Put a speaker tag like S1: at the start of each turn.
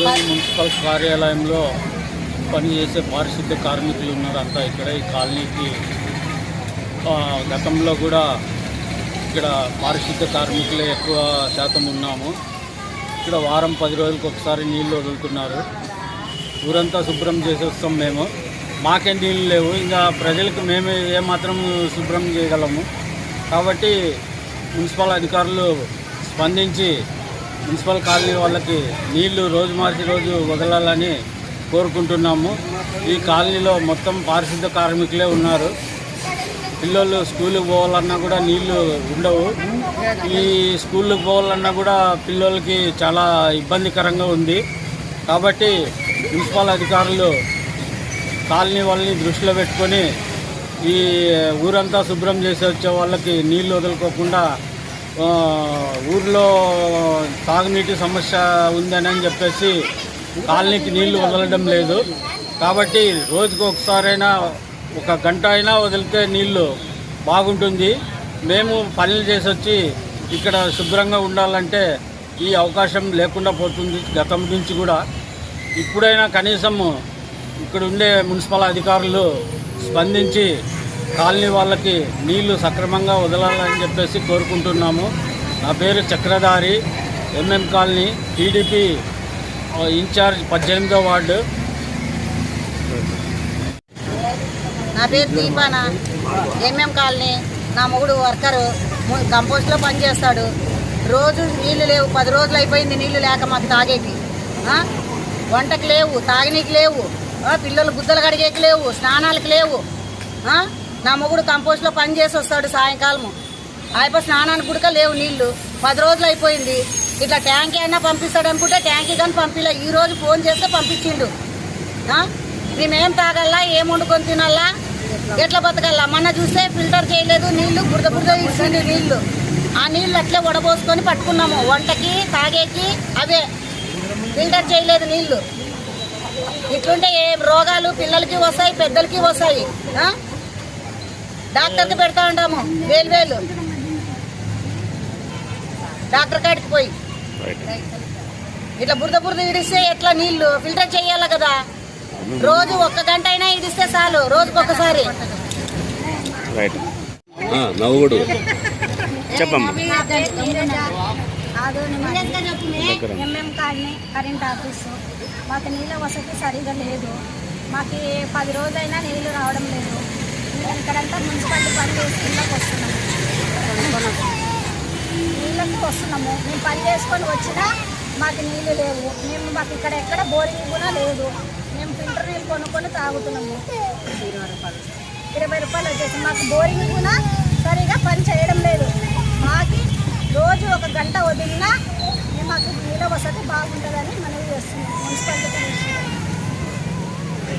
S1: Municipal కార్యాలయంలో పనిచేసే పారిశుద్ధ్య కార్మికులు ఉన్నారు అంతా ఇక్కడ ఈ కాలనీకి. గతంలో కూడా ఇక్కడ పారిశుద్ధ్య కార్మికులే ఎక్కువ శాతం ఉన్నాము. ఇక్కడ వారం 10 రోజులకు ఒకసారి నీళ్ళు వదులుతున్నారు. ఊరంతా శుభ్రం చేసి వస్తాం మేము. మాకే నీళ్ళు లేవు, ఇంకా ప్రజలకు మేమే ఏమాత్రం శుభ్రం చేయగలము. కాబట్టి మున్సిపల్ అధికారులు స్పందించి మున్సిపల్ కాలనీ వాళ్ళకి నీళ్లు రోజు మార్చి రోజు వదలాలని కోరుకుంటున్నాము. ఈ కాలనీలో మొత్తం పారిశుద్ధ్య కార్మికులే ఉన్నారు. పిల్లలు స్కూల్కి పోవాలన్నా కూడా నీళ్లు ఉండవు. ఈ స్కూల్కి పోవాలన్నా కూడా పిల్లలకి చాలా ఇబ్బందికరంగా ఉంది. కాబట్టి మున్సిపల్ అధికారులు కాలనీ వాళ్ళని దృష్టిలో పెట్టుకొని ఈ ఊరంతా శుభ్రం చేసి వచ్చే వాళ్ళకి నీళ్లు వదులుకోకుండా ఊర్లో తాగునీటి సమస్య ఉందని చెప్పేసి కాలనీకి నీళ్లు వదలడం లేదు. కాబట్టి రోజుకు ఒకసారైనా 1 గంట అయినా వదిలితే నీళ్లు బాగుంటుంది. మేము పనులు చేసి వచ్చి ఇక్కడ శుభ్రంగా ఉండాలంటే ఈ అవకాశం లేకుండా పోతుంది గతం నుంచి కూడా. ఇప్పుడైనా కనీసం ఇక్కడ ఉండే మున్సిపల్ అధికారులు స్పందించి కాలనీ వాళ్ళకి నీళ్లు సక్రమంగా వదలాలని చెప్పేసి కోరుకుంటున్నాము. నా పేరు Chakradhari, MM colony, TDP incharge 18వ వార్డు.
S2: నా పేరు దీపాన, ఎంఎం కాలనీ. నా మొగుడు వర్కరు, కంపోస్ట్లో పనిచేస్తాడు. రోజు నీళ్లు లేవు, 10 రోజులు అయిపోయింది నీళ్లు లేక మాకు తాగేకి. వంటకి లేవు, తాగనీకి లేవు, పిల్లలు గుద్దలు కడిగేకి లేవు, స్నానాలకు లేవు. నా మొగుడు కంపోస్ట్లో పని చేసి వస్తాడు సాయంకాలము. అయిపోయి స్నానానికి కూడా లేవు నీళ్లు. 10 రోజులు అయిపోయింది. ఇట్లా ట్యాంకీ అయినా పంపిస్తాడు అనుకుంటే ట్యాంకీ కానీ పంపిలే. ఈరోజు ఫోన్ చేస్తే పంపించిండు. మేమేం తాగల్లా, ఏం వండుకొని తినాలా, ఎట్లా బతకల్లా? మొన్న చూస్తే ఫిల్టర్ చేయలేదు, నీళ్లు బురద ఇచ్చిండు నీళ్లు. ఆ నీళ్ళు అట్లే వడబోసుకొని పట్టుకున్నాము. వంటకి తాగేకి అవే, ఫిల్టర్ చేయలేదు నీళ్లు. ఇట్లుంటే ఏ రోగాలు పిల్లలకి వస్తాయి, పెద్దలకి వస్తాయి. డాక్టర్కి పెడతా ఉంటాము వేలు డాక్టర్ కాడికి పోయి. ఇట్లా బురద ఇడిస్తే ఎట్లా? నీళ్లు ఫిల్టర్ చేయాలి కదా. రోజు 1 గంట అయినా ఇడిస్తే చాలు, రోజుకొకసారి.
S3: MM colony current office. మాకు నీళ్ళ వసతి సరిగా లేదు. మాకు 10 రోజులైనా నీళ్లు రావడం లేదు. మేము ఇక్కడంతా మున్సిపాలిటీ పని చేసుకుంటాకు వస్తున్నాము, నీళ్ళకి వస్తున్నాము. మేము పని చేసుకొని వచ్చినా మాకు నీళ్ళు లేవు. మాకు ఇక్కడ ఎక్కడ బోరింగ్ కూడా లేదు. మేము ఫిల్టర్ నీళ్ళు కొనుక్కొని తాగుతున్నాము. 20 రూపాయలు వచ్చేసి మాకు బోరింగ్ కూడా